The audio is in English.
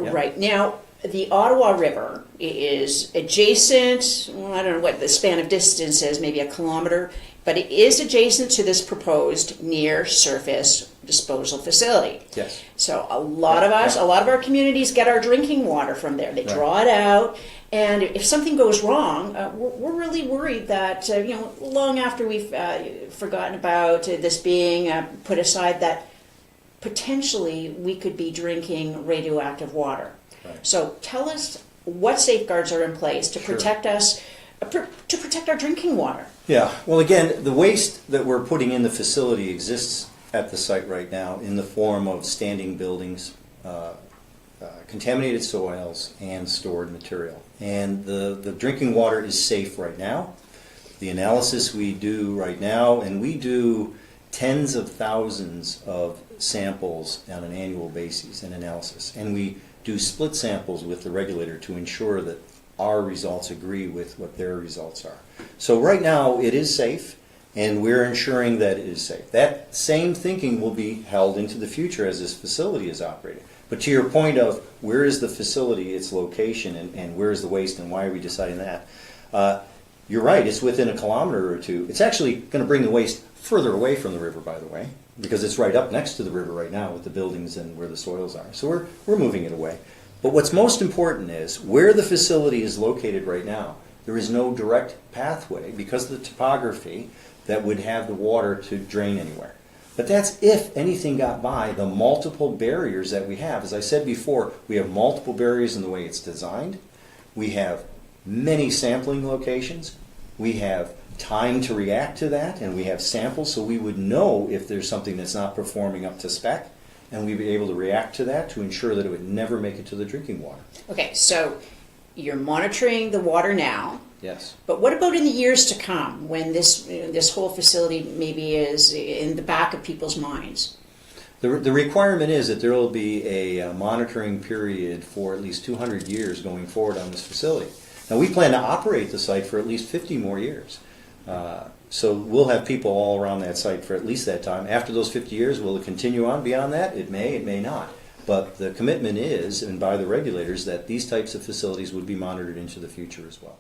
Right. Now, the Ottawa River is adjacent, well, I don't know what the span of distance is, maybe a kilometer, but it is adjacent to this proposed near-surface disposal facility. Yes. So a lot of us, a lot of our communities get our drinking water from there. They draw it out, and if something goes wrong, we're really worried that, long after we've forgotten about this being put aside, that potentially we could be drinking radioactive water. Right. So tell us what safeguards are in place to protect us, to protect our drinking water. Yeah, well, again, the waste that we're putting in the facility exists at the site right now in the form of standing buildings, contaminated soils, and stored material. And the drinking water is safe right now. The analysis we do right now, and we do tens of thousands of samples on an annual basis in analysis, and we do split samples with the regulator to ensure that our results agree with what their results are. So right now it is safe, and we're ensuring that it is safe. That same thinking will be held into the future as this facility is operated. But to your point of where is the facility, its location, and where is the waste, and why are we deciding that? You're right, it's within a kilometer or two. It's actually going to bring the waste further away from the river, by the way, because it's right up next to the river right now with the buildings and where the soils are. So we're moving it away. But what's most important is where the facility is located right now, there is no direct pathway because of the topography that would have the water to drain anywhere. But that's if anything got by the multiple barriers that we have. As I said before, we have multiple barriers in the way it's designed. We have many sampling locations. We have time to react to that, and we have samples so we would know if there's something that's not performing up to spec, and we'd be able to react to that to ensure that it would never make it to the drinking water. Okay, so you're monitoring the water now. Yes. But what about in the years to come when this whole facility maybe is in the back of people's minds? The requirement is that there will be a monitoring period for at least 200 years going forward on this facility. Now we plan to operate the site for at least 50 more years. So we'll have people all around that site for at least that time. After those 50 years, will it continue on beyond that? It may not. But the commitment is, and by the regulators, that these types of facilities would be monitored into the future as well.